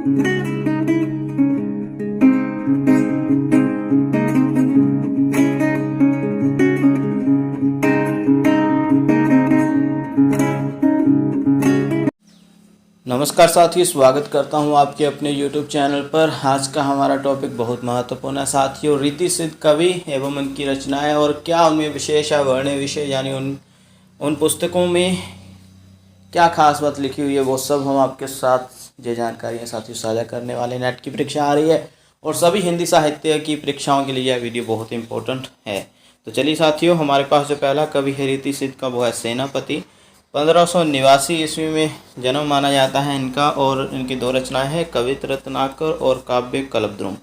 नमस्कार साथियों, स्वागत करता हूं आपके अपने YouTube चैनल पर। आज का हमारा टॉपिक बहुत महत्वपूर्ण है साथियों, रीति सिद्ध कवि एवं उनकी रचनाएं और क्या उनमें विशेष है, वर्ण विषय यानी उन पुस्तकों में क्या खास बात लिखी हुई है, वो सब हम आपके साथ ये जानकारियाँ साथियों साझा करने वाले। नेट की परीक्षा आ रही है और सभी हिंदी साहित्य की परीक्षाओं के लिए यह वीडियो बहुत इंपॉर्टेंट है। तो चलिए साथियों, हमारे पास जो पहला कवि है रीति सिद्ध का, वो है सेनापति। 1589 ईस्वी में जन्म माना जाता है इनका और इनकी दो रचनाएं हैं, कवित रत्नाकर और काव्य कल्पद्रुम।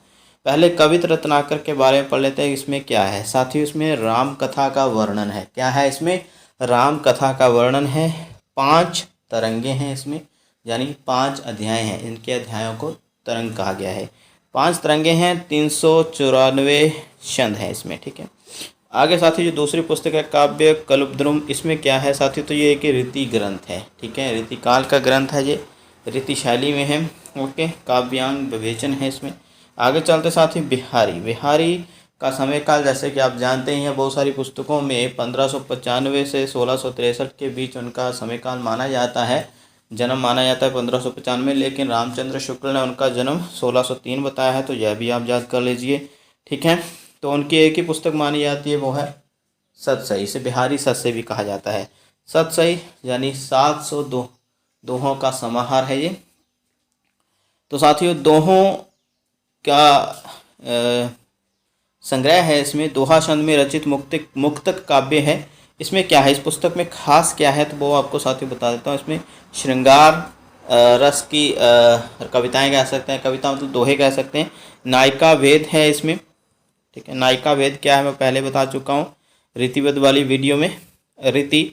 पहले कवित रत्नाकर के बारे में पढ़ लेते हैं। इसमें क्या है साथियों, इसमें राम कथा का वर्णन है। क्या है इसमें? राम कथा का वर्णन है। 5 तरंगे हैं इसमें, यानी 5 अध्याय हैं। इनके अध्यायों को तरंग कहा गया है। 5 तरंगे हैं, 394 छंद हैं इसमें, ठीक है। आगे साथियों जो दूसरी पुस्तक है काव्य कल्पद्रुम, इसमें क्या है साथियों, तो ये एक रीति ग्रंथ है, ठीक है। रीति काल का ग्रंथ है, ये रीति शैली में है, ओके। काव्यांग विवेचन है इसमें। आगे चलते साथियों बिहारी का समय काल, जैसे कि आप जानते ही हैं, बहुत सारी पुस्तकों में 1595 से 1663 के बीच उनका समय काल माना जाता है, जन्म माना जाता है 1595, लेकिन रामचंद्र शुक्ल ने उनका जन्म 1603 बताया है, तो यह भी आप याद कर लीजिए, ठीक है। तो उनकी एक ही पुस्तक मानी जाती है, वो है सतसई। इसे बिहारी सतसई भी कहा जाता है। सतसई यानी 700 दोहों का समाहार है ये। तो साथियों दोहों का संग्रह है इसमें। दोहा छंद में रचित मुक्तक काव्य है। इसमें क्या है, इस पुस्तक में खास क्या है, तो वो आपको साथियों बता देता हूँ। इसमें श्रृंगार रस की कविताएं कह सकते हैं, कविता मतलब दोहे कह सकते हैं। नायिका भेद है इसमें, ठीक है। नायिका भेद क्या है मैं पहले बता चुका हूँ रीतिवेद वाली वीडियो में। रीति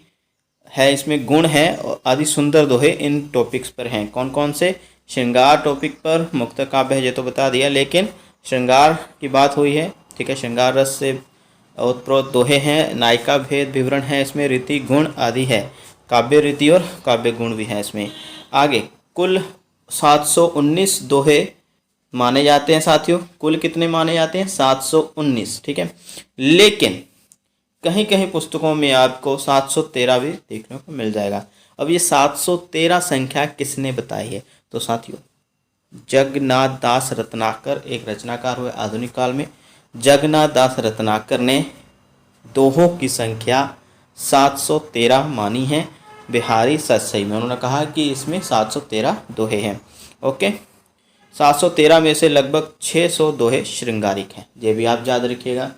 है इसमें, गुण है और आदि सुंदर दोहे इन टॉपिक्स पर हैं। कौन कौन से? श्रृंगार टॉपिक पर मुक्त काव्य है, ये तो बता दिया, लेकिन श्रृंगार की बात हुई है, ठीक है। श्रृंगार रस से उत्प्रोत दोहे हैं। नायिका भेद विवरण है इसमें। रीति गुण आदि है, काव्य रीति और काव्य गुण भी है इसमें। आगे कुल 719 दोहे माने जाते हैं साथियों। कुल कितने माने जाते हैं? 719, ठीक है। लेकिन कहीं कहीं पुस्तकों में आपको 713 भी देखने को मिल जाएगा। अब ये 713 संख्या किसने बताई है? तो साथियों जगन्नाथ दास रत्नाकर एक रचनाकार हुए आधुनिक काल में। जगन्नाथ दास रत्नाकर ने दोहों की संख्या 713 मानी है बिहारी सतसई में। उन्होंने कहा कि इसमें 713 दोहे हैं, ओके। 713 में से लगभग 600 दोहे श्रृंगारिक हैं, ये भी आप याद रखिएगा,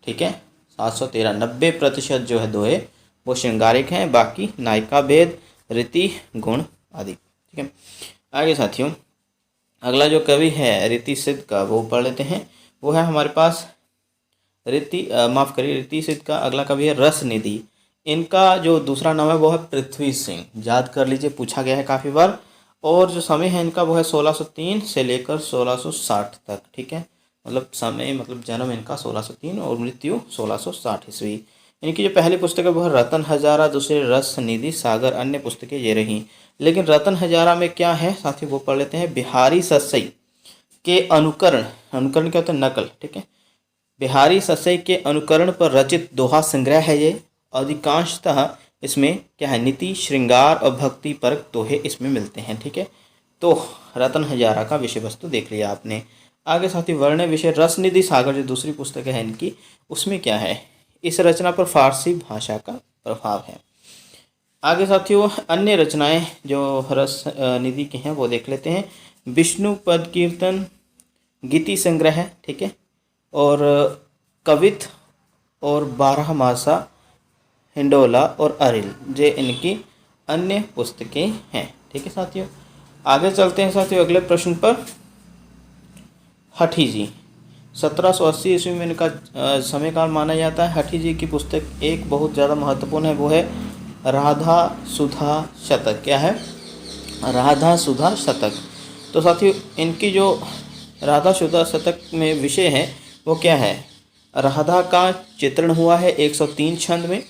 ठीक है। 713 90% जो है दोहे वो श्रृंगारिक हैं, बाकी नायिका भेद, रीति, गुण आदि, ठीक है। आगे साथियों अगला जो कवि है रीति सिद्ध का, वो पढ़ लेते हैं। वो है हमारे पास रीति सिद्ध का अगला कवि है रसनिधि। इनका जो दूसरा नाम है वो है पृथ्वी सिंह, याद कर लीजिए, पूछा गया है काफ़ी बार। और जो समय है इनका वो है 1603 से लेकर 1660 तक, ठीक है। मतलब समय मतलब जन्म इनका 1603 और मृत्यु 1660 ईस्वी। इनकी जो पहली पुस्तक है वो है रतन हजारा, दूसरी रस निधि सागर, अन्य पुस्तकें ये रहीं। लेकिन रतन हजारा में क्या है साथी, वो पढ़ लेते हैं। बिहारी सतसई के अनुकरण क्या होता है? नकल, ठीक है। बिहारी सतसई के अनुकरण पर रचित दोहा संग्रह है ये। अधिकांशतः इसमें क्या है, नीति, श्रृंगार और भक्ति परक दोहे इसमें मिलते हैं, ठीक है। तो रतन हजारा का विषय वस्तु देख लिया आपने। आगे साथी वर्ण विषय रसनिधि सागर जो दूसरी पुस्तक है इनकी, उसमें क्या है, इस रचना पर फारसी भाषा का प्रभाव है। आगे साथियों अन्य रचनाएं जो रस निधि की हैं वो देख लेते हैं। विष्णु पद कीर्तन, गीति संग्रह है, ठीक है। और कवित और 12 मासा, हिंडोला और अरिल, ये इनकी अन्य पुस्तकें हैं, ठीक है साथियों। आगे चलते हैं साथियों अगले प्रश्न पर। हठी जी 1780 ईस्वी में इनका समय काल माना जाता है। हठी जी की पुस्तक एक बहुत ज़्यादा महत्वपूर्ण है, वो है राधा सुधा शतक। क्या है? राधा सुधा शतक। तो साथियों इनकी जो राधा सुधा शतक में विषय है वो क्या है, राधा का चित्रण हुआ है 103 छंद में।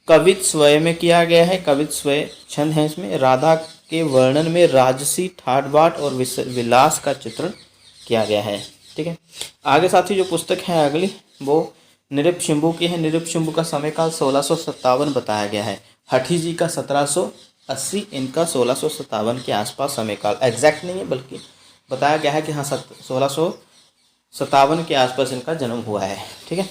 कवित स्वय में किया गया है, कवित स्वय छंद है इसमें। राधा के वर्णन में राजसी ठाट बाट और विलास का चित्रण किया गया है। ठीक है, आगे साथी जो पुस्तक है अगली वो निरपशंभु की है। निरपशंभु का समय काल 1657 बताया गया है। हठी जी का 1780, इनका 1657 के आसपास समय काल, एग्जैक्ट नहीं है बल्कि बताया गया है कि हाँ 1657 के आसपास इनका जन्म हुआ है। ठीक है,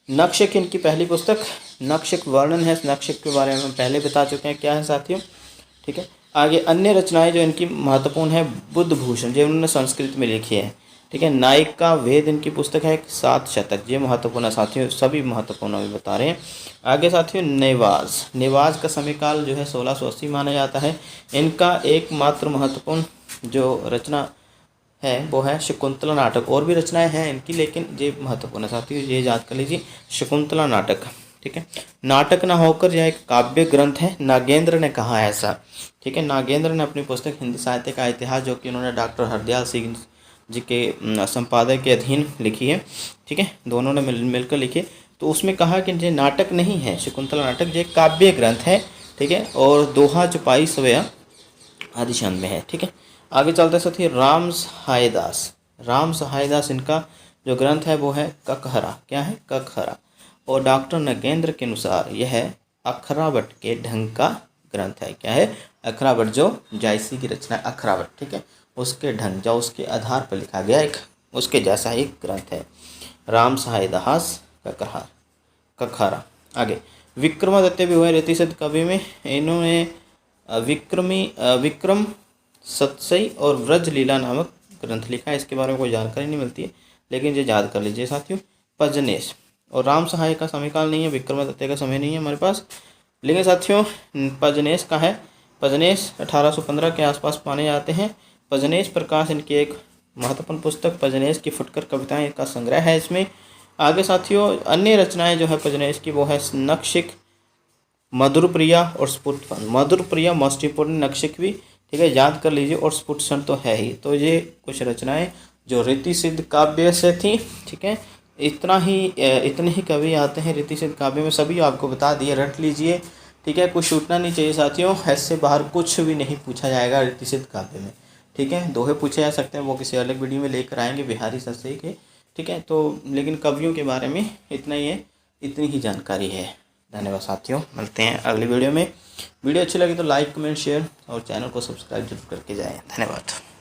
नक्षक इनकी पहली पुस्तक, नक्षक वर्णन है। नक्षक के बारे में हम पहले बता चुके हैं क्या है साथियों। ठीक है, आगे अन्य रचनाएं जो इनकी महत्वपूर्ण है, बुद्ध भूषण जो उन्होंने संस्कृत में लिखी है। ठीक है, नायक का वेद इनकी पुस्तक है, 7 शतक, ये महत्वपूर्ण है साथियों, सभी महत्वपूर्ण अभी बता रहे हैं। आगे साथियों नेवाज, नेवाज का समय काल जो है 1680 माना जाता है। इनका एकमात्र महत्वपूर्ण जो रचना है वो है शकुंतला नाटक। और भी रचनाएं हैं इनकी लेकिन ये महत्वपूर्ण है साथियों, ये याद कर लीजिए, शकुंतला नाटक। ठीक है, नाटक ना होकर यह एक काव्य ग्रंथ है, नागेंद्र ने कहा है ऐसा। ठीक है, नागेंद्र ने अपनी पुस्तक हिंदी साहित्य का इतिहास जो कि उन्होंने डॉक्टर हरदयाल सिंह जी के संपादक के अधीन लिखी है। ठीक है, दोनों ने मिलकर लिखी, तो उसमें कहा कि ये नाटक नहीं है शकुंतला नाटक, ये काव्य ग्रंथ है। ठीक है, और दोहा चौपाई सवैया आदि छंद में है। ठीक है, आगे चलते साथी राम सहायदास, राम सहायदास इनका जो ग्रंथ है वो है ककहरा। क्या है? ककहरा। और डॉक्टर नगेंद्र के अनुसार यह अखरावट के ढंग का ग्रंथ है। क्या है? अखरावट, जो जायसी की रचना है अखरावट। ठीक है, उसके ढंग जो उसके आधार पर लिखा गया एक उसके जैसा एक ग्रंथ है राम सहायदास ककहरा। आगे विक्रमादित्य भी हुए रीतिसिद्ध कवि में। इन्होंने विक्रम सतसई और व्रज लीला नामक ग्रंथ लिखा है। इसके बारे में कोई जानकारी नहीं मिलती है लेकिन ये याद कर लीजिए साथियों। पजनेश और राम सहाय का समय काल नहीं है, विक्रमादित्य का समय नहीं है हमारे पास, लेकिन साथियों पजनेश का है। पजनेश 1815 के आसपास माने जाते हैं। पजनेश प्रकाश इनकी एक महत्वपूर्ण पुस्तक, पजनेश की फुटकर कविताएं का संग्रह है इसमें। आगे साथियों अन्य रचनाएं जो है पजनेश की वो है नक्षिक, मधुरप्रिया और स्फुटन। मधुरप्रिया मोस्ट इम्पोर्टेंट, नक्षिक भी ठीक है याद कर लीजिए, और स्फुटन तो है ही। तो ये कुछ रचनाएं जो रीति सिद्ध काव्य से थी। ठीक है, इतने ही कवि आते हैं रीति सिद्ध काव्य में, सभी आपको बता दिए, रट लीजिए। ठीक है, कुछ छूटना नहीं चाहिए साथियों, ऐसे बाहर कुछ भी नहीं पूछा जाएगा रीति सिद्ध काव्य में। ठीक है, दोहे पूछे जा सकते हैं, वो किसी अलग वीडियो में लेकर आएंगे बिहारी सस्ते के। ठीक है, तो लेकिन कवियों के बारे में इतना ही है, इतनी ही जानकारी है। धन्यवाद साथियों, मिलते हैं अगली वीडियो में। वीडियो अच्छी लगी तो लाइक कमेंट शेयर और चैनल को सब्सक्राइब जरूर करके जाएं। धन्यवाद।